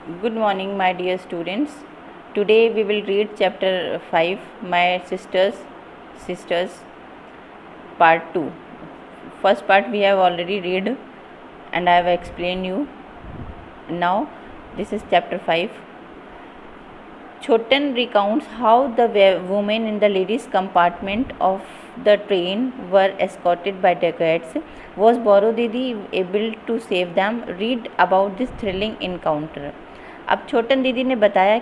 Good morning, my dear students. Today we will read chapter 5, My Sisters, part 2. First part we have already read and I have explained you. Now this is chapter 5. Chotan recounts how the women in the ladies' compartment of the train were escorted by dacoits. Was Boro Didi able to save them? Read about this thrilling encounter. अब छोटन दीदी ने बताया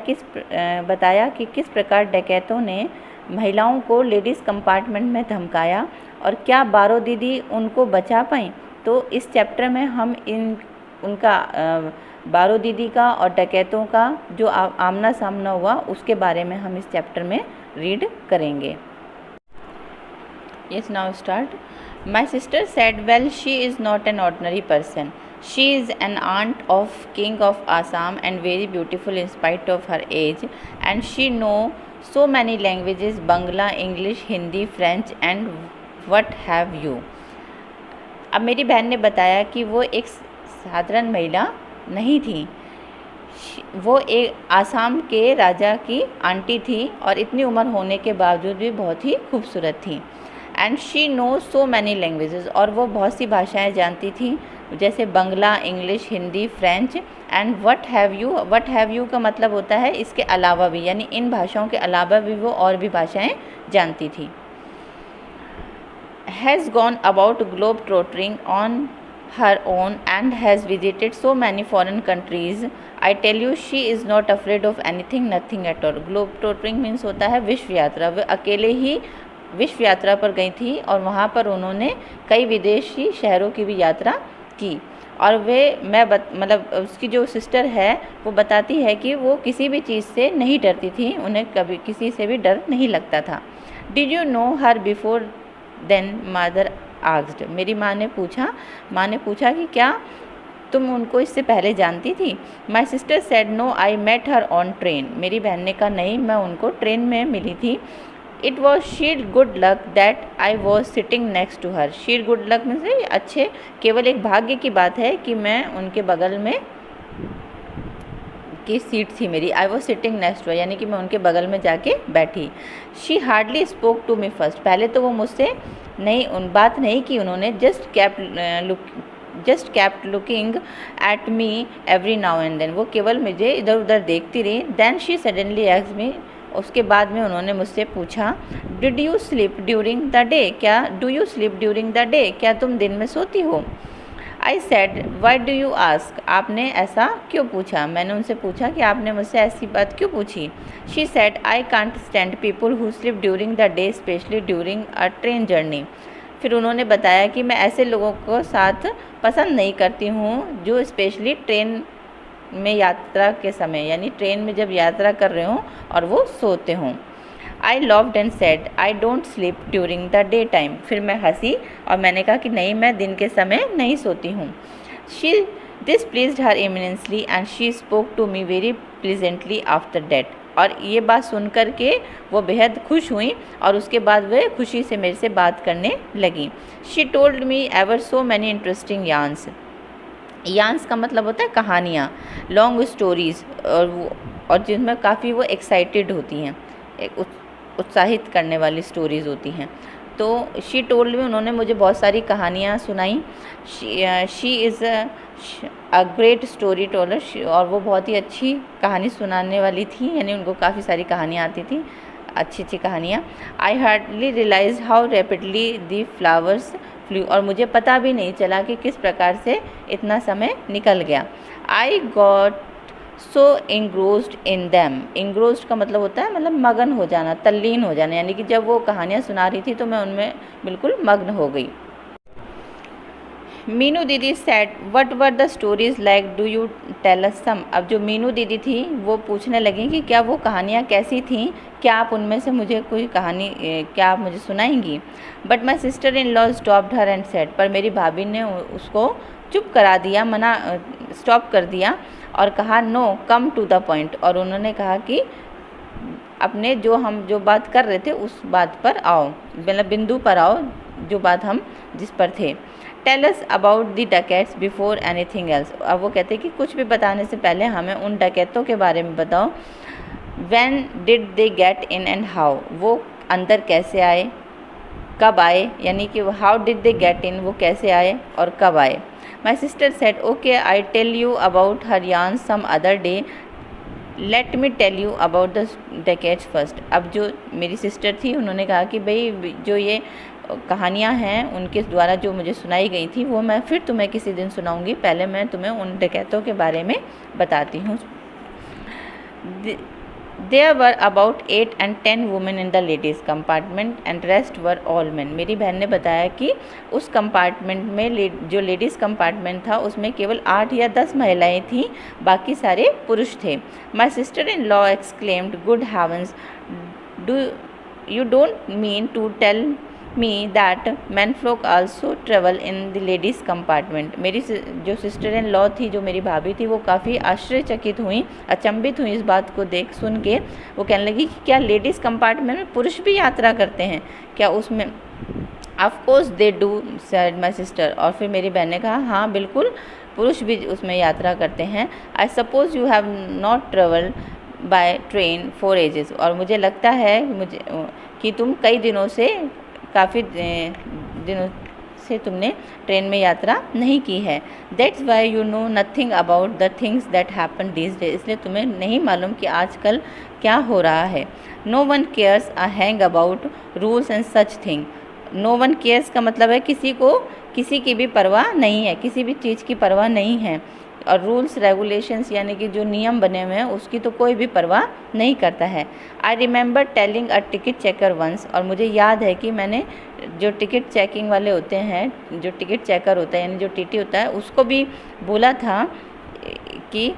कि किस प्रकार डकैतों ने महिलाओं को लेडीज़ कंपार्टमेंट में धमकाया और क्या बारो दीदी उनको बचा पाई। तो इस चैप्टर में हम उनका बारो दीदी का और डकैतों का जो आमना सामना हुआ उसके बारे में हम इस चैप्टर में रीड करेंगे। Yes, now start. My sister said, well, she is not an ordinary person. She is an aunt of King of Assam and very beautiful in spite of her age, and she know so many languages, Bangla, English, Hindi, French and what have you. अब मेरी बहन ने बताया कि वो एक साधारण महिला नहीं थी, वो एक आसाम के राजा की आंटी थी और इतनी उम्र होने के बावजूद भी बहुत ही खूबसूरत थी। And she know so many languages, और वो बहुत सी भाषाएं जानती थी जैसे Bangla, English, Hindi, French and what have you का मतलब होता है इसके अलावा भी, यानी इन भाषाओं के अलावा भी वो और भी भाषाएं जानती थी। Has gone about globe trotting on her own and has visited so many foreign countries. I tell you, she is not afraid of anything, nothing at all. Globe trotting means होता है विश्व यात्रा। वे अकेले ही विश्व यात्रा पर गई थी और वहाँ पर उन्होंने कई विदेशी शहरों की भी यात्रा की। और वे मतलब उसकी जो सिस्टर है वो बताती है कि वो किसी भी चीज़ से नहीं डरती थी, उन्हें कभी किसी से भी डर नहीं लगता था। Did you know her before then mother asked. मेरी माँ ने पूछा कि क्या तुम उनको इससे पहले जानती थी। My sister said no, I met her on train. मेरी बहन ने कहा नहीं, मैं उनको ट्रेन में मिली थी। It was sheer good luck that I was sitting next to her. Sheer good luck में से अच्छे, केवल एक भाग्य की बात है कि मैं उनके बगल में की सीट थी मेरी। I was sitting next to, यानी कि मैं उनके बगल में जाके बैठी। She hardly spoke to me first. पहले तो वो मुझसे बात नहीं की उन्होंने। Just kept looking at me every now and then. वो केवल मुझे इधर उधर देखती रही। Then she suddenly asked me. उसके बाद में उन्होंने मुझसे पूछा, did you sleep during the day. Do you sleep during the day, क्या तुम दिन में सोती हो। I said, why do you ask. आपने ऐसा क्यों पूछा। मैंने उनसे पूछा कि आपने मुझसे ऐसी बात क्यों पूछी। She said, I can't stand people who sleep during the day specially during a train journey. फिर उन्होंने बताया कि मैं ऐसे लोगों को साथ पसंद नहीं करती हूँ जो स्पेशली ट्रेन में यात्रा के समय, यानी ट्रेन में जब यात्रा कर रहे हों और वो सोते हों। I loved and said, I don't sleep during the day time. फिर मैं हंसी और मैंने कहा कि नहीं, मैं दिन के समय नहीं सोती हूँ। This pleased her immensely and she spoke to me very pleasantly after that. और ये बात सुन कर के वो बेहद खुश हुई और उसके बाद वे खुशी से मेरे से बात करने लगी। She told me ever so many interesting yarns का मतलब होता है कहानियाँ, लॉन्ग स्टोरीज़, और जिनमें काफ़ी वो एक्साइटेड होती हैं, उत्साहित करने वाली स्टोरीज़ होती हैं। तो शी टोल्ड में उन्होंने मुझे बहुत सारी कहानियाँ सुनाई। She is a great story teller, और वो बहुत ही अच्छी कहानी सुनाने वाली थी, यानी उनको काफ़ी सारी कहानियाँ आती थी, अच्छी अच्छी कहानियाँ। I hardly realise how rapidly the flowers flew, और मुझे पता भी नहीं चला कि किस प्रकार से इतना समय निकल गया। I got so engrossed in them. Engrossed का मतलब होता है मतलब मगन हो जाना, तल्लीन हो जाना, यानी कि जब वो कहानियाँ सुना रही थी तो मैं उनमें बिल्कुल मग्न हो गई। Meenu didi said, what were the stories like, do you tell us some. अब जो मीनू दीदी थी वो पूछने लगी कि क्या वो कहानियाँ कैसी थीं, क्या आप उनमें से मुझे कोई कहानी क्या आप मुझे सुनाएंगी। But my sister in law stopped her and said. पर मेरी भाभी ने उसको चुप करा दिया, स्टॉप कर दिया और कहा, no, come to the point. और उन्होंने कहा कि अपने जो बात कर रहे थे उस बात पर आओ, मतलब बिंदु पर आओ, जो बात हम जिस पर थे। Tell us about the dacoits before anything else. अब वो कहते हैं कि कुछ भी बताने से पहले हमें उन डकैतों के बारे में बताओ। When did they get in and how, वो अंदर कैसे आए, कब आए, यानी कि how did they get in, वो कैसे आए और कब आए। My sister said okay I tell you about her yarn some other day, let me tell you about the dacoits first. अब जो मेरी सिस्टर थी उन्होंने कहा कि भाई जो ये कहानियाँ हैं उनके द्वारा जो मुझे सुनाई गई थी वो मैं फिर तुम्हें किसी दिन सुनाऊंगी, पहले मैं तुम्हें उन डकैतों के बारे में बताती हूँ। There were about 8 and 10 women in the ladies compartment and rest were all men। मेरी बहन ने बताया कि उस कंपार्टमेंट में जो लेडीज़ कंपार्टमेंट था उसमें केवल 8 या 10 महिलाएं थीं, बाकी सारे पुरुष थे। My sister in law exclaimed, good heavens, do you don't mean to tell me that men folk also travel in the ladies compartment। मेरी जो सिस्टर इन लॉ थी, जो मेरी भाभी थी, वो काफ़ी आश्चर्यचकित हुई, अचंभित हुई इस बात को सुन के। वो कहने लगी कि क्या लेडीज़ कंपार्टमेंट में पुरुष भी यात्रा करते हैं क्या उसमें? Of course they do said my sister. और फिर मेरी बहन ने कहा हाँ बिल्कुल, पुरुष भी उसमें यात्रा करते हैं। I suppose you have not travelled by train for ages. और मुझे लगता है कि तुम कई दिनों से तुमने ट्रेन में यात्रा नहीं की है। That's why you know nothing about the things that happen these days. इसलिए तुम्हें नहीं मालूम कि आजकल क्या हो रहा है। No one cares a hang about rules and such thing. No one cares का मतलब है किसी की भी परवाह नहीं है, किसी भी चीज़ की परवाह नहीं है। और रूल्स रेगुलेशंस यानी कि जो नियम बने हुए हैं उसकी तो कोई भी परवाह नहीं करता है। I remember telling a ticket checker once. और मुझे याद है कि मैंने जो टिकट चेकिंग वाले होते हैं, जो टिकट चेकर होता है यानी जो टीटी होता है, उसको भी बोला था कि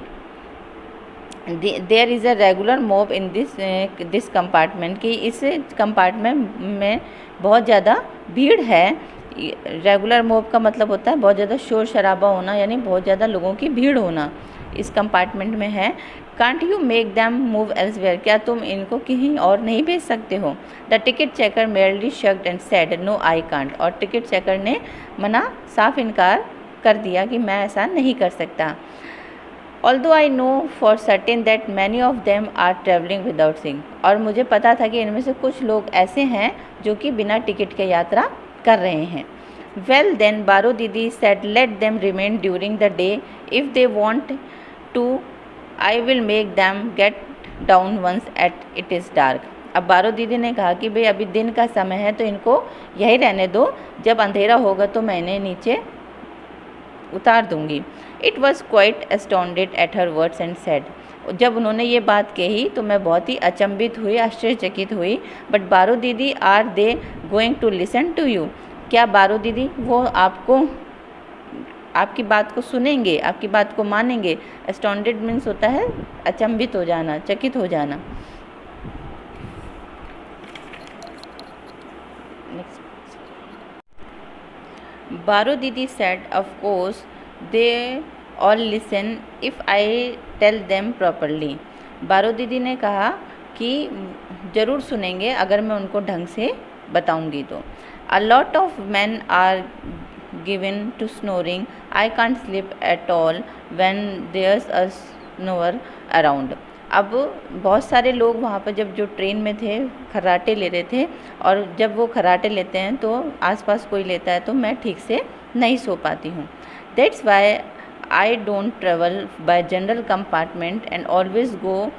there is a regular mob in this compartment, कि इस कंपार्टमेंट में बहुत ज़्यादा भीड़ है। रेगुलर मॉब का मतलब होता है बहुत ज़्यादा शोर शराबा होना, यानी बहुत ज़्यादा लोगों की भीड़ होना इस कंपार्टमेंट में है। Can't you make them move elsewhere, क्या तुम इनको कहीं और नहीं भेज सकते हो? The ticket checker merely shrugged and said no I can't. और टिकट चेकर ने साफ इनकार कर दिया कि मैं ऐसा नहीं कर सकता। Although I know for certain that many of them are travelling without सिंग। और मुझे पता था कि इनमें से कुछ लोग ऐसे हैं जो कि बिना टिकट के यात्रा कर रहे हैं। Well then Baro Didi said let them remain during the day, if they want to I will make them get down once at it is dark. अब बारो दीदी ने कहा कि भाई अभी दिन का समय है तो इनको यही रहने दो, जब अंधेरा होगा तो मैं इन्हें नीचे उतार दूंगी। It was quite astounded at her words and said. जब उन्होंने ये बात कही तो मैं बहुत ही अचंभित हुई, आश्चर्यचकित हुई। But Baro Didi are they going to listen to you, क्या बारो दीदी वो आपकी बात को सुनेंगे, आपकी बात को मानेंगे? एस्टॉन्डेड मीन्स होता है अचंभित हो जाना, चकित हो जाना। Baro Didi said of course they all listen if I tell them properly. Baro Didi ने कहा कि ज़रूर सुनेंगे अगर मैं उनको ढंग से बताऊंगी तो। A lot of man are given to snoring, I can't sleep at all when there's a snorer around. अब बहुत सारे लोग वहाँ पर जब जो ट्रेन में थे खर्राटे ले रहे थे, और जब वो खर्राटे लेते हैं तो आसपास कोई लेता है तो मैं ठीक से नहीं सो पाती हूँ। That's why I don't travel by general compartment and always go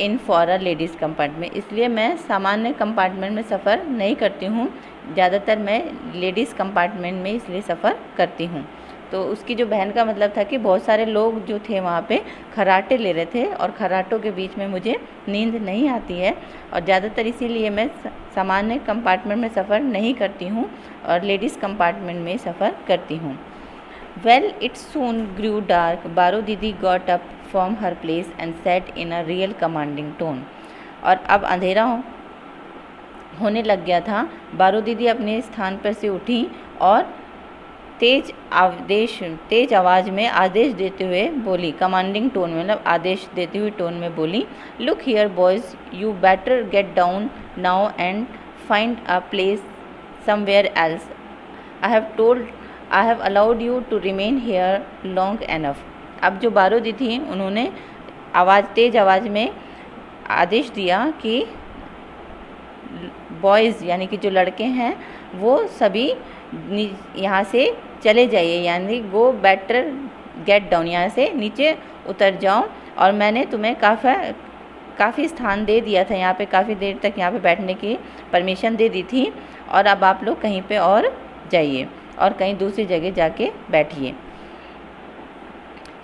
in for a ladies compartment. इसलिए मैं सामान्य कंपार्टमेंट में सफ़र नहीं करती हूँ, ज़्यादातर मैं लेडीज़ कंपार्टमेंट में इसलिए सफ़र करती हूँ। तो उसकी जो बहन का मतलब था कि बहुत सारे लोग जो थे वहाँ पे खर्राटे ले रहे थे, और खर्राटों के बीच में मुझे नींद नहीं आती है, और ज़्यादातर इसीलिए मैं सामान्य कंपार्टमेंट में सफ़र नहीं करती हूँ और लेडीज़ कंपार्टमेंट में सफ़र करती हूँ। Well it soon grew dark, Baro Didi got up from her place and said in a real commanding tone. और अब अंधेरा होने लग गया था। बारो दीदी अपने स्थान पर से उठी और तेज आवाज़ में आदेश देते हुए बोली, कमांडिंग टोन में मतलब आदेश देती हुई टोन में बोली, look here boys, you better get down now and find a place somewhere else. I have told I have allowed you to remain here long enough. अब जो बारूदी थी उन्होंने तेज़ आवाज़ में आदेश दिया कि बॉयज़ यानी कि जो लड़के हैं वो सभी यहाँ से चले जाइए, यानी गो बेटर गेट डाउन, यहाँ से नीचे उतर जाओ, और मैंने तुम्हें काफ़ी स्थान दे दिया था, यहाँ पे काफ़ी देर तक यहाँ पे बैठने की परमिशन दे दी थी, और अब आप लोग कहीं पे और जाइए और कहीं दूसरी जगह जाके बैठिए।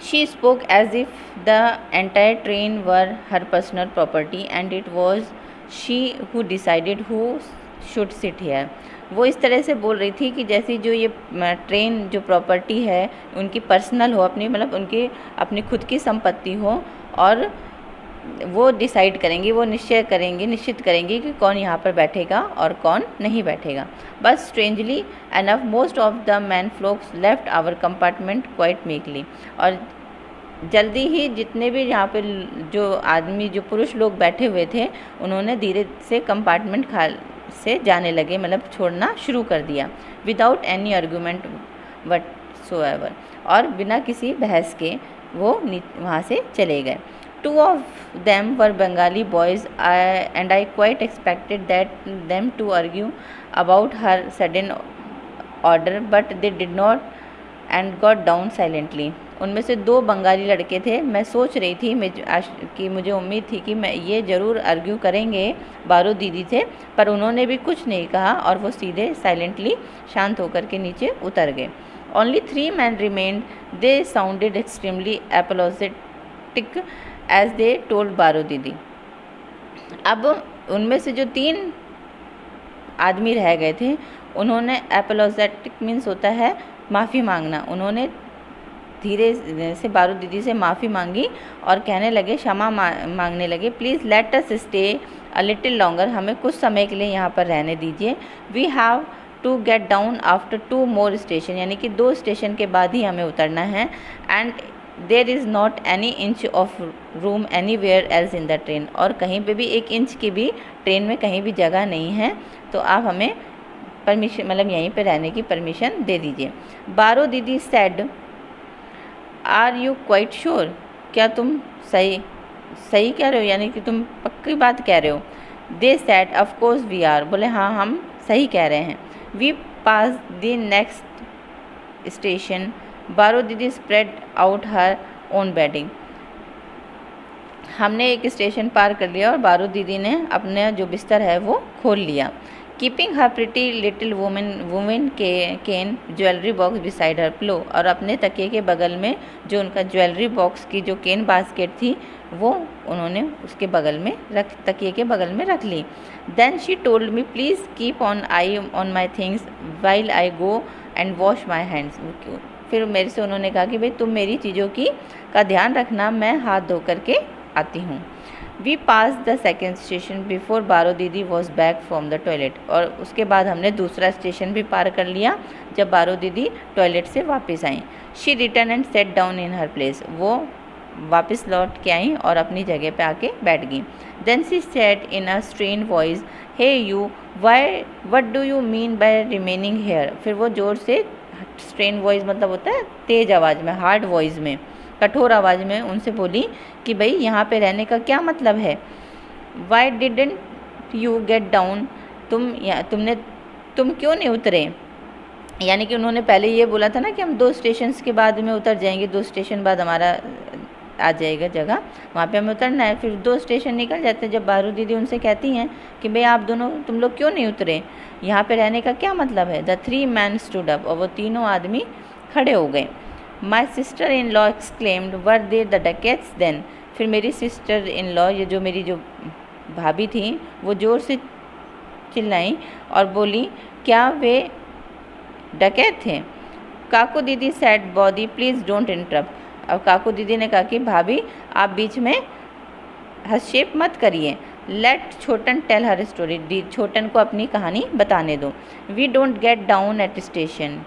She spoke as if the entire train were her personal property and it was she who decided who should sit here. वो इस तरह से बोल रही थी कि जैसे जो ये ट्रेन जो प्रॉपर्टी है उनकी पर्सनल हो, अपनी मतलब उनकी अपनी खुद की संपत्ति हो, और वो डिसाइड करेंगी, वो निश्चित करेंगी कि कौन यहाँ पर बैठेगा और कौन नहीं बैठेगा। बस strangely enough most of the man folks left our compartment quite meekly. और जल्दी ही जितने भी यहाँ पे जो पुरुष लोग बैठे हुए थे उन्होंने धीरे से कंपार्टमेंट से जाने लगे, मतलब छोड़ना शुरू कर दिया। विदाउट एनी आर्गूमेंट व्हाटसोएवर, और बिना किसी बहस के वो वहाँ से चले गए। Two of them were Bengali boys, and I quite expected them to argue about her sudden order, but they did not and got down silently. उनमें से 2 बंगाली लड़के थे। मैं सोच रही थी कि मुझे उम्मीद थी कि मैं ये ज़रूर आर्ग्यू करेंगे बारू दीदी से, पर उन्होंने भी कुछ नहीं कहा और वो सीधे साइलेंटली शांत होकर के नीचे उतर गए। Only 3 men remained. They sounded extremely apologetic as they told बारू दीदी। अब उनमें से जो 3 आदमी रह गए थे उन्होंने एपोलोजेटिक मीन्स होता है माफ़ी मांगना, उन्होंने धीरे से बारू दीदी से माफ़ी मांगी और कहने लगे, क्षमा मांगने लगे, please let us stay a little longer, हमें कुछ समय के लिए यहाँ पर रहने दीजिए। We have to get down after 2 more station, यानी कि 2 स्टेशन के बाद ही हमें उतरना है। And there is not any inch of room anywhere else in the train, और कहीं पे भी 1 इंच की भी ट्रेन में कहीं भी जगह नहीं है, तो आप हमें परमिशन मतलब यहीं पे रहने की परमिशन दे दीजिए। Baru Didi said, are you quite sure, क्या तुम सही कह रहे हो, यानी कि तुम पक्की बात कह रहे हो। They said of course we are, बोले हाँ हम सही कह रहे हैं। We pass the next station, Baru Didi spread out her own bedding, हमने एक स्टेशन पार कर लिया और बारू दीदी ने अपना जो बिस्तर है वो खोल लिया। Keeping her pretty little women can jewellery box beside her pillow, और अपने तकिए के बगल में जो उनका ज्वेलरी बॉक्स की जो केन बास्केट थी वो उन्होंने उसके बगल में तकिए के बगल में रख ली। Then she told me please keep an eye on my things while I go and wash my hands. फिर मेरे से उन्होंने कहा कि भाई तुम मेरी चीज़ों का ध्यान रखना, मैं हाथ धो करके आती हूँ। We pass the second station before Baru Didi was back from the toilet, और उसके बाद हमने दूसरा स्टेशन भी पार कर लिया जब बारू दीदी टॉयलेट से वापस आई। She return and sat down in her place, वो वापस लौट के आई और अपनी जगह पे आके बैठ गई। Then she said in a strain voice, hey you why what do you mean by remaining here. फिर वो जोर से, स्ट्रेन वॉइस मतलब होता है तेज़ आवाज़ में, हार्ड वॉइस में, कठोर आवाज़ में उनसे बोली कि भाई यहाँ पे रहने का क्या मतलब है। Why didn't you get down, तुम क्यों नहीं उतरे, यानी कि उन्होंने पहले ये बोला था ना कि हम 2 स्टेशन के बाद में उतर जाएंगे, 2 स्टेशन बाद हमारा आ जाएगा जगह, वहाँ पे हमें उतरना है। फिर 2 स्टेशन निकल जाते हैं जब बारू दीदी उनसे कहती हैं कि भाई तुम लोग क्यों नहीं उतरे, यहाँ पे रहने का क्या मतलब है। द 3 men stood up, और वो तीनों आदमी खड़े हो गए। My sister in law exclaimed, were there the dacoits then. फिर मेरी सिस्टर इन लॉ, ये जो मेरी जो भाभी थी, वो ज़ोर से चिल्लाई और बोली, क्या वे डकैत थे। काकू दीदी said, body please don't interrupt. अब काकू दीदी ने कहा कि भाभी आप बीच में हस्तक्षेप मत करिए। लेट छोटन टेल हर स्टोरी, छोटन को अपनी कहानी बताने दो। We don't get down at station,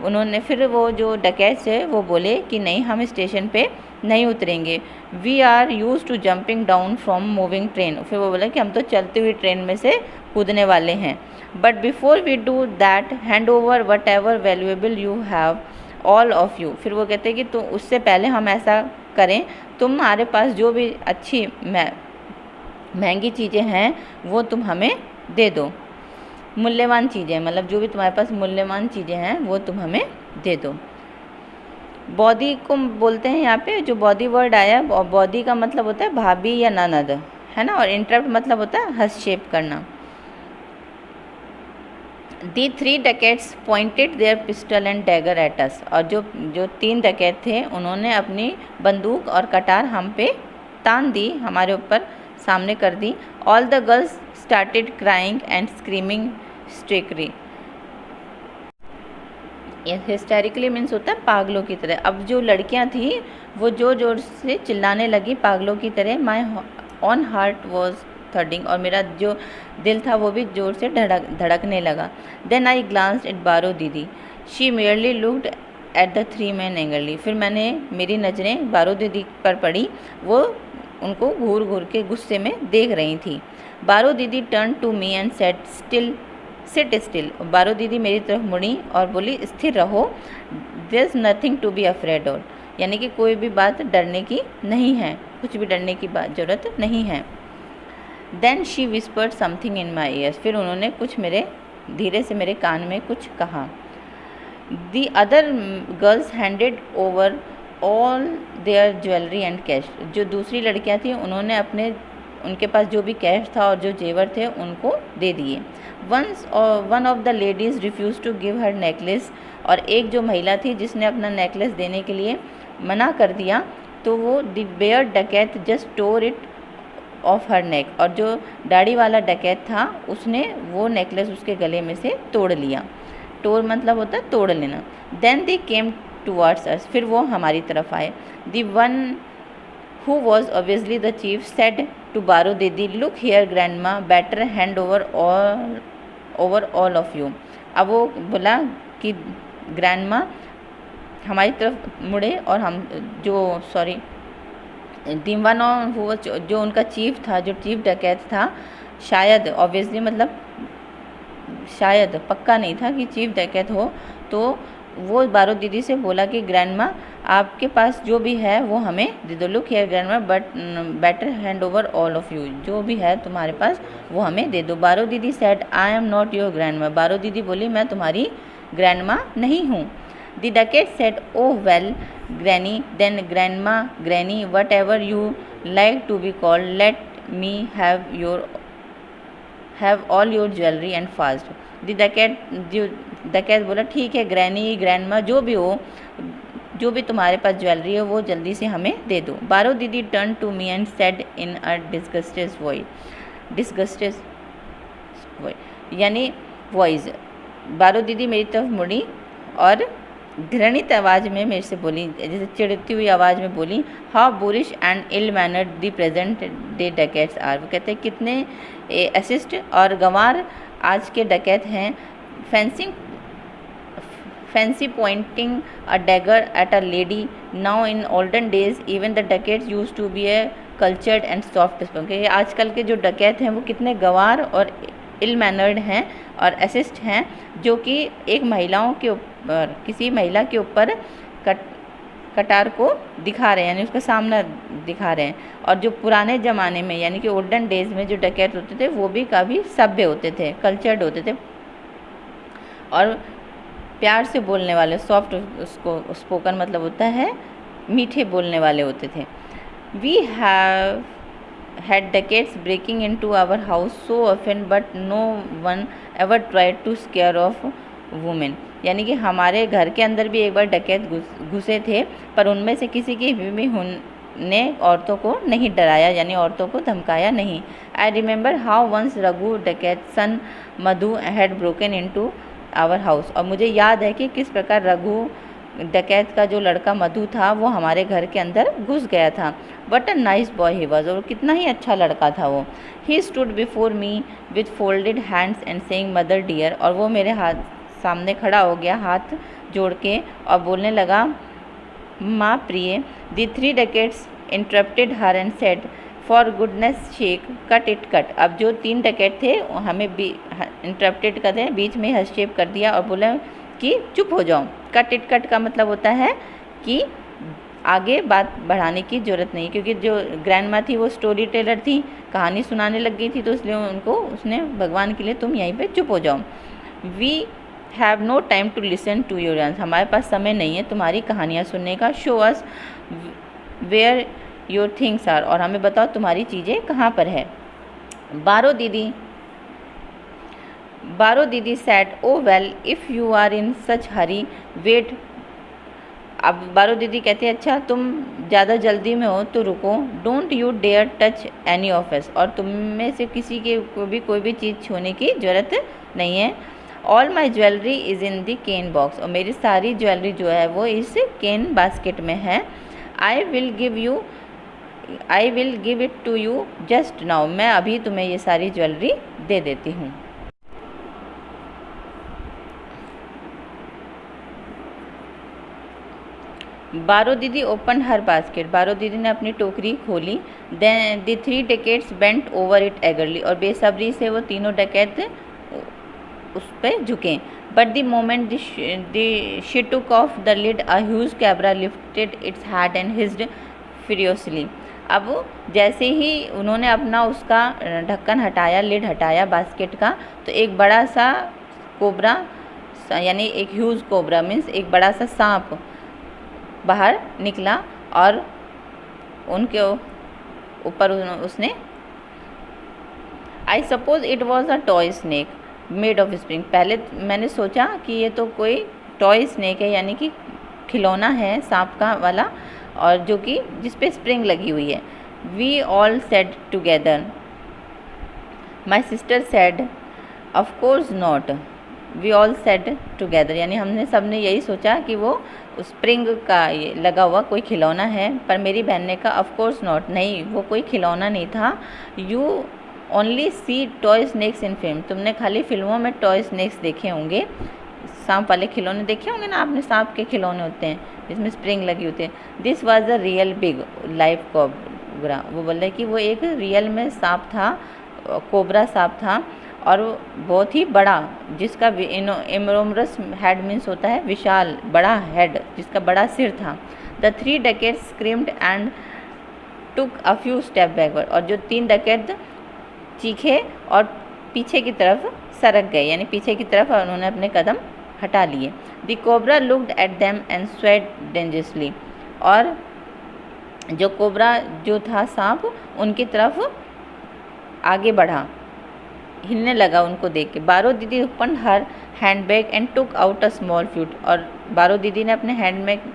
उन्होंने फिर वो जो डकैत है वो बोले कि नहीं हम स्टेशन पे नहीं उतरेंगे। We are use to jumping down from moving train, फिर वो बोले कि हम तो चलती हुई ट्रेन में से कूदने वाले हैं। But before we do that hand over whatever valuable you have all of you. फिर वो कहते हैं कि तो उससे पहले हम ऐसा करें, तुम्हारे पास जो भी अच्छी महंगी चीज़ें हैं वो तुम हमें दे दो, मूल्यवान चीज़ें, मतलब जो भी तुम्हारे पास मूल्यवान चीज़ें हैं वो तुम हमें दे दो। बॉडी को बोलते हैं यहाँ पे, जो बॉडी वर्ड आया है, बॉडी का मतलब होता है भाभी या ननद, है ना, और इंटरप्ट मतलब होता है हस्तक्षेप करना। The 3 dacoits pointed their pistol and dagger at us. और जो 3 डकैत थे उन्होंने अपनी बंदूक और कटार हम पे तान दी, हमारे ऊपर सामने कर दी। All the girls started crying and screaming hysterically. Hysterically means होता है पागलों की तरह। अब जो लड़कियां थी वो जोर जोर से चिल्लाने लगी पागलों की तरह। माई ऑन हार्ट वॉज थर्डिंग, और मेरा जो दिल था वो भी जोर से धड़कने लगा। देन आई ग्लांस्ड एट बारो दीदी, she merely looked at the 3 men angrily. फिर मेरी नज़रें बारो दीदी पर पड़ी, वो उनको घूर घूर के गुस्से में देख रही थी। Baro Didi turn to me and said sit still. Baro Didi मेरी तरफ मुड़ी और बोली स्थिर रहो। There is nothing to be afraid of, यानी कि कोई भी बात डरने की नहीं है, कुछ भी डरने की ज़रूरत नहीं है। Then she whispered something in my ears. फिर उन्होंने कुछ धीरे से मेरे कान में कुछ कहा। The other girls handed over all their jewellery and cash. जो दूसरी लड़कियां थी उन्होंने उनके पास जो भी कैश था और जो जेवर थे उनको दे दिए। One of the ladies refuse to give her necklace. और एक जो महिला थी जिसने अपना नेकलेस देने के लिए मना कर दिया, तो वो the bear dacoit just tore it off her neck. और जो दाढ़ी वाला डकैत था उसने वो नेकलेस उसके गले में से तोड़ लिया। टोर मतलब होता है तोड़ लेना। Then they came towards us. फिर वो हमारी तरफ आए। The one who was obviously the chief said to Baro Didi, look here grandma, better hand over all of you. अब वो बोला कि ग्रैंडमा हमारी तरफ मुड़े और हम वन हुआ जो उनका चीफ था, जो चीफ डकैत था, शायद ऑब्वियसली मतलब शायद पक्का नहीं था कि चीफ डकैत हो, तो वो बारो दीदी से बोला कि ग्रैंडमा आपके पास जो भी है वो हमें दे दो। Look here grandma but better hand over all of you, जो भी है तुम्हारे पास वो हमें दे दो। Baro Didi said I am not your grandma. बारो दीदी बोली मैं तुम्हारी ग्रैंडमा नहीं हूँ। The ducat said, oh well, Granny, then Grandma, Granny, whatever you like to be called, let me have all your jewelry and fast. The ducat बोला ठीक है ग्रैनी ग्रैंडमा जो भी हो, जो भी तुम्हारे पास ज्वेलरी है वो जल्दी से हमें दे दो। Baro Didi turn to me and said in a disgusted यानी वॉइस। बारो दीदी मेरी तरफ मुड़ी और घृणित आवाज़ में मेरे से बोली, जैसे चिढ़ती हुई आवाज़ में बोली, how boorish and ill mannered the present day dacoits are. वो कहते हैं कितने असिस्ट और गंवार आज के डकैत हैं। Fancy pointing a dagger at a lady, now in olden days even the dacoits use to be a cultured and soft spoken. आजकल के जो डकैत हैं वो कितने गंवार और इल मैनर्ड हैं और असिस्ट हैं, जो कि एक महिलाओं के ऊपर, किसी महिला के ऊपर कटार को दिखा रहे हैं, यानी उसका सामना दिखा रहे हैं। और जो पुराने ज़माने में यानी कि ओल्डन डेज में जो डकैत होते थे वो भी काफ़ी सभ्य होते थे, कल्चर्ड होते थे और प्यार से बोलने वाले, सॉफ्ट स्पोकन मतलब होता है मीठे बोलने वाले होते थे। We have had ducats breaking into our house so often but no one ever tried to scare off women। यानी कि हमारे घर के अंदर भी एक बार डकैत घुसे थे, पर उनमें से किसी की भी ने औरतों को नहीं डराया, यानी औरतों को धमकाया नहीं। I remember how once Raghu dacoit son Madhu had broken into our house. और मुझे याद है कि किस प्रकार रघु डकैत का जो लड़का मधु था वो हमारे घर के अंदर घुस गया था। What a nice boy he was, और कितना ही अच्छा लड़का था वो। He stood before me with folded hands and saying mother dear. और वो मेरे सामने खड़ा हो गया हाथ जोड़ के और बोलने लगा माँ प्रिय। The 3 dacoits interrupted her and said, for goodness sake cut it cut. अब जो 3 डकैत थे हमें इंटरप्टेड कर दें, बीच में हस्तक्षेप कर दिया और बोला कि चुप हो जाओ। कट इट कट का मतलब होता है कि आगे बात बढ़ाने की ज़रूरत नहीं, क्योंकि जो ग्रैंड माँ थी वो स्टोरी टेलर थी, कहानी सुनाने लग गई थी, तो इसलिए उनको उसने भगवान के लिए तुम यहीं पे चुप हो जाओ। We have no time to listen to your answer, हमारे पास समय नहीं है तुम्हारी कहानियाँ सुनने का। Show us where your things are, और हमें बताओ तुम्हारी चीज़ें कहाँ पर है। Baro Didi said oh well if you are in such hurry wait. अब बारो दीदी कहती है अच्छा तुम ज़्यादा जल्दी में हो तो रुको। Don't you dare touch any of us, और तुम में से किसी के को भी कोई भी चीज़ छूने की ज़रूरत नहीं है। All my jewellery is in the cane box, और मेरी सारी ज्वेलरी जो है वो इस केन बास्केट में है। I will give it to you just now, मैं अभी तुम्हें ये सारी ज्वेलरी दे देती हूँ। बारो दीदी ओपन हर बास्केट, बारो दीदी ने अपनी टोकरी खोली। Then the 3 dacoits bent over it eagerly, और बेसब्री से वो तीनों डकैत उस पर झुके। But the moment she took off the lid a huge camera lifted its head and hissed furiously. अब जैसे ही उन्होंने अपना उसका ढक्कन हटाया, लिड हटाया बास्केट का, तो एक बड़ा सा कोबरा, यानी एक ह्यूज कोबरा मीन्स एक बड़ा सा सांप बाहर निकला, और उनके ऊपर उसने I suppose it was a toy snake made of spring. पहले मैंने सोचा कि ये तो कोई टॉय स्नेक है, यानी कि खिलौना है सांप का वाला, और जो कि जिस पे स्प्रिंग लगी हुई है। We all said together, my sister said of course not. We all said together, यानी हमने सब ने यही सोचा कि वो स्प्रिंग का ये लगा हुआ कोई खिलौना है, पर मेरी बहन ने कहा ऑफ कोर्स नॉट, नहीं वो कोई खिलौना नहीं था। You only see toy snakes in film, तुमने खाली फिल्मों में टॉय स्नेक्स देखे होंगे, सांप वाले खिलौने देखे होंगे ना आपने, सांप के खिलौने होते हैं जिसमें स्प्रिंग लगी होती है। This was a real big live cobra, वो बोल रहे कि वो एक रियल में सांप था, कोबरा सांप था, और बहुत ही बड़ा, जिसका इमरोमरस हेड मीन्स होता है विशाल बड़ा हेड, जिसका बड़ा सिर था। The 3 dacoits screamed and took a few step backward, और जो 3 डकैत चीखे और पीछे की तरफ सरक गए, यानी पीछे की तरफ उन्होंने अपने कदम हटा लिए। The cobra looked at them and sweat dangerously, और जो कोबरा जो था सांप उनकी तरफ आगे बढ़ा, हिलने लगा उनको देख के। बारो दीदी open her handbag and took out a small flute, और बारो दीदी ने अपने हैंडबैग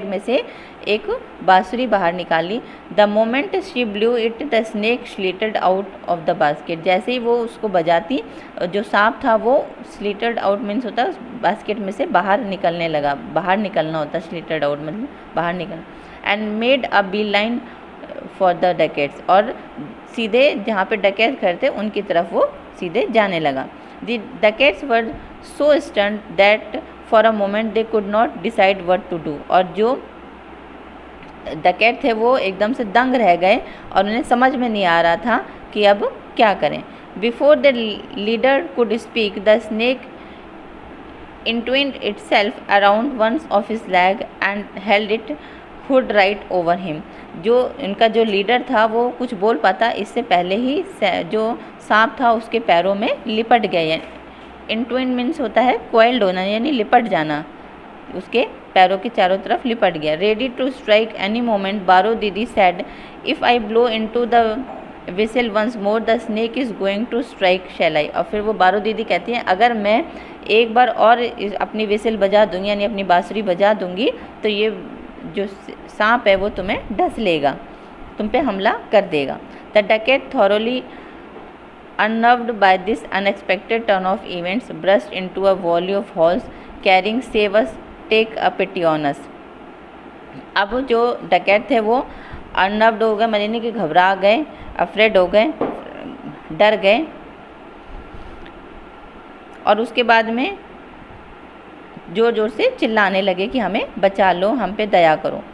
में से एक बांसुरी बाहर निकाली। The moment she blue it the snake slitted out of the basket, जैसे ही वो उसको बजाती जो सांप था वो स्लिटेड आउट मीन्स होता है उस बास्केट में से बाहर निकलने लगा, बाहर निकलना होता है स्लिटेड आउट मतलब बाहर निकलना। And made a bee line for the dacoits, और सीधे जहाँ पे डकैत खड़े थे उनकी तरफ वो सीधे जाने लगा। The dacoits were so stunned that for a moment they could not decide what to do, और जो डकैत थे वो एकदम से दंग रह गए और उन्हें समझ में नहीं आ रहा था कि अब क्या करें। Before the leader could speak the snake entwined itself around one of his leg and held it hood right over him। जो इनका जो लीडर था वो कुछ बोल पाता इससे पहले ही जो सांप था उसके पैरों में लिपट गए। इंट्विन मीन्स होता है कोइल्ड होना, यानी लिपट जाना, उसके पैरों के चारों तरफ लिपट गया। Ready to strike any moment Baro Didi said if I blow into the whistle once more the snake is going to strike shall I. और फिर वो बारो दीदी कहती हैं अगर मैं एक बार और अपनी विसल बजा दूंगी यानी अपनी बांसुरी बजा दूंगी तो ये जो सांप है वो तुम्हें डस लेगा, तुम पे हमला कर देगा। The Duckett thoroughly unnerved by this unexpected turn of events burst into a volley of howls carrying save us take a pity on us। अब जो डकैत थे वो अनर्व्ड हो गए, मरीनी के घबरा गए, अफ्रेड हो गए, डर गए, और उसके बाद में जोर जोर से चिल्लाने लगे कि हमें बचा लो, हम पे दया करो।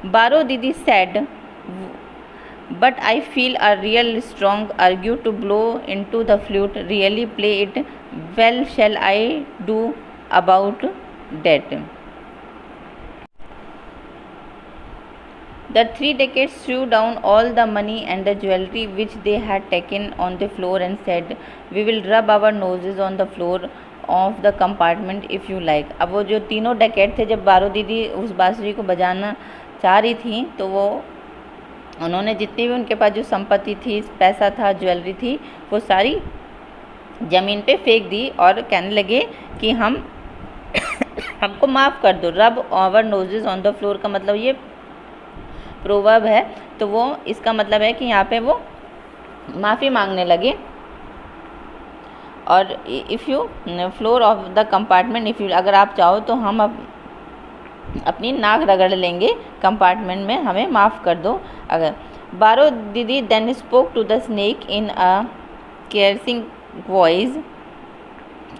बारो Didi said but I feel a real strong urge to blow into the flute, really play it. Well, shall I do about that? The three decades threw down all the money and the jewelry which they had taken on the floor and said, "We will rub our noses on the floor of the compartment if you like." अब वो जो तीनों डकैत थे, जब बारो दीदी उस बांसुरी को बजाना चाह रही थी तो वो उन्होंने जितनी भी उनके पास जो संपत्ति थी, पैसा था, ज्वेलरी थी, वो सारी ज़मीन पे फेंक दी और कहने लगे कि हमको माफ़ कर दो। Rub our noses on the floor का मतलब ये प्रोवर्ब है, तो वो इसका मतलब है कि यहाँ पे वो माफ़ी मांगने लगे। और if you floor of the compartment, if you, अगर आप चाहो तो हम अपनी नाक रगड़ लेंगे कंपार्टमेंट में, हमें माफ़ कर दो। अगर Baro Didi then spoke to the snake in a caressing voice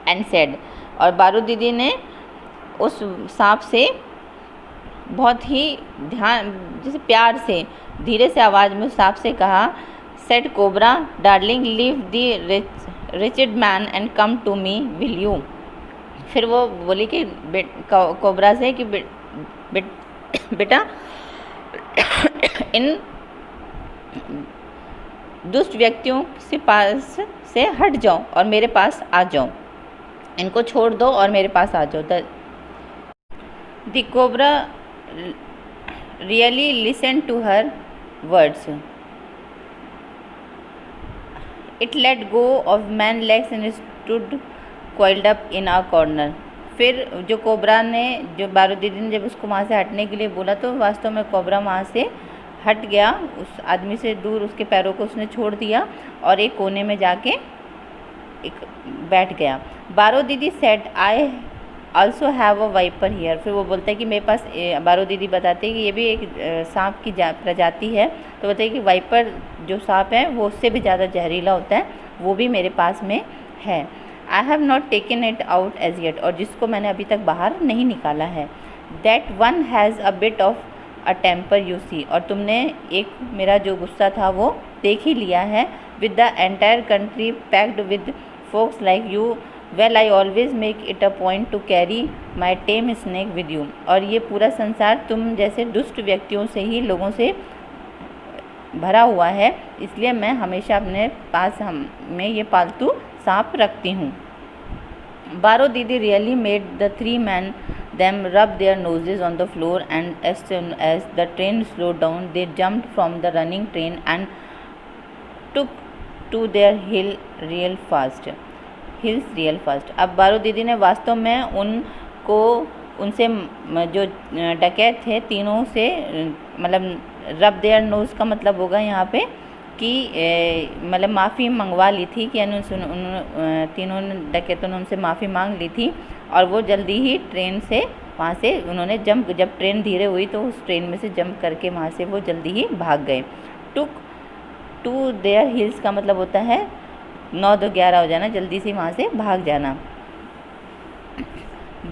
and said, और बारो दीदी ने उस सांप से बहुत ही ध्यान, जैसे प्यार से, धीरे से आवाज़ में उस सांप से कहा, said cobra darling leave the rich man and come to me will you. फिर वो बोली कि कोबरा से कि बेटा इन दुष्ट व्यक्तियों से पास से हट जाओ और मेरे पास आ जाओ, इनको छोड़ दो और मेरे पास आ जाओ। The cobra really listened to her words. It let go of man's legs and stood coiled up in a corner. फिर जो कोबरा ने, जो बारो दीदी ने जब उसको वहाँ से हटने के लिए बोला तो वास्तव में कोबरा वहाँ से हट गया, उस आदमी से दूर उसके पैरों को उसने छोड़ दिया और एक कोने में जाके बैठ गया। Baro Didi said, I also have a viper here. फिर वो बोलता है कि मेरे पास, बारो दीदी बताते हैं कि ये भी एक सांप की प्रजाति है, तो बताइए कि वाइपर जो सांप है वो उससे भी ज़्यादा जहरीला होता है, वो भी मेरे पास में है। I have not taken it out as yet, और जिसको मैंने अभी तक बाहर नहीं निकाला है। That one has a bit of a temper you see, और तुमने एक मेरा जो गुस्सा था वो देख ही लिया है। With the entire country packed with folks like you, well I always make it a point two carry my time snake with you, और ये पूरा संसार तुम जैसे दुष्ट व्यक्तियों से ही, लोगों से भरा हुआ है, इसलिए मैं हमेशा अपने पास में ये पालतू सांप रखती हूँ। बारो दीदी really made the three man them rub their noses on the floor, and as soon as the train slowed down they jumped from the running train and took to their hills real fast. अब बारो दीदी ने वास्तव में उनसे जो डकैत थे तीनों से, मतलब रब देयर नोज का मतलब होगा यहाँ पे कि मतलब माफ़ी मंगवा ली थी, कि तीनों डकैतों ने उनसे माफ़ी मांग ली थी, और वो जल्दी ही ट्रेन से वहाँ से उन्होंने जब ट्रेन धीरे हुई तो उस ट्रेन में से जंप करके वहाँ से वो जल्दी ही भाग गए। टुक टू देयर हिल्स का मतलब होता है 9-11 हो जाना, जल्दी से वहाँ से भाग जाना।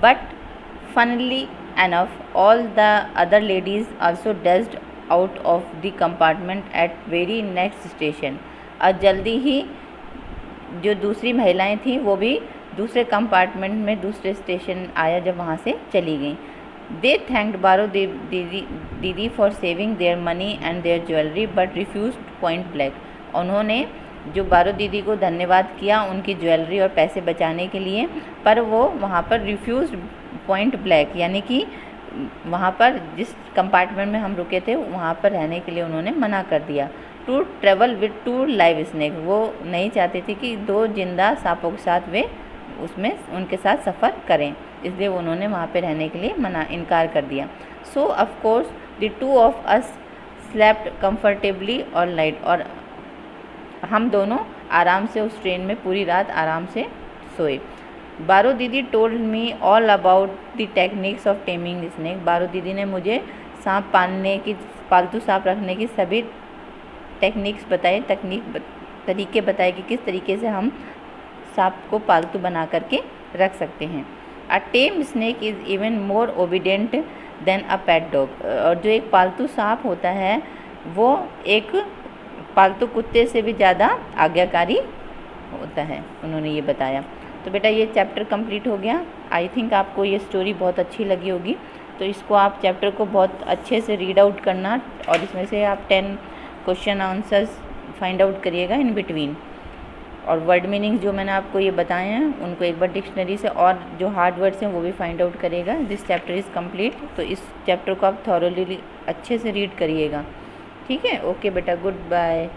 But funnily enough all the other ladies also dashed out of the compartment at very next station, और जल्दी ही जो दूसरी महिलाएं थीं वो भी दूसरे कंपार्टमेंट में दूसरे स्टेशन आया जब वहाँ से चली गई। दे thanked Baro Didi for saving their money and their jewellery but refused point blank, उन्होंने जो बारो दीदी को धन्यवाद किया उनकी ज्वेलरी और पैसे बचाने के लिए, पर वो वहाँ पर रिफ्यूज्ड पॉइंट ब्लैक, यानी कि वहाँ पर जिस कंपार्टमेंट में हम रुके थे वहाँ पर रहने के लिए उन्होंने मना कर दिया। To travel with 2 live snake, वो नहीं चाहती थी कि 2 जिंदा सांपों के साथ वे उसमें उनके साथ सफ़र करें, इसलिए उन्होंने वहाँ पे रहने के लिए इनकार कर दिया। सो of course the 2 of us slept comfortably all night, और हम दोनों आराम से उस ट्रेन में पूरी रात आराम से सोए। बारो दीदी told me all about the techniques of taming snake, बारो दीदी ने मुझे सांप पालने की, पालतू सांप रखने की सभी टेक्निक्स बताए, तरीके बताए कि किस तरीके से हम सांप को पालतू बना करके रख सकते हैं। A tame snake is even more obedient than a pet dog, और जो एक पालतू सांप होता है वो एक पालतू कुत्ते से भी ज़्यादा आज्ञाकारी होता है, उन्होंने ये बताया। तो बेटा ये चैप्टर कंप्लीट हो गया। आई थिंक आपको ये स्टोरी बहुत अच्छी लगी होगी, तो इसको आप चैप्टर को बहुत अच्छे से रीड आउट करना और इसमें से आप 10 क्वेश्चन आंसर्स फाइंड आउट करिएगा इन बिटवीन। और वर्ड मीनिंग जो मैंने आपको ये बताए हैं उनको एक बार डिक्शनरी से, और जो हार्ड वर्ड्स हैं वो भी फाइंड आउट करिएगा। This chapter is complete. तो इस चैप्टर को आप थॉरोली अच्छे से रीड करिएगा, ठीक है। ओके बेटा, गुड बाय।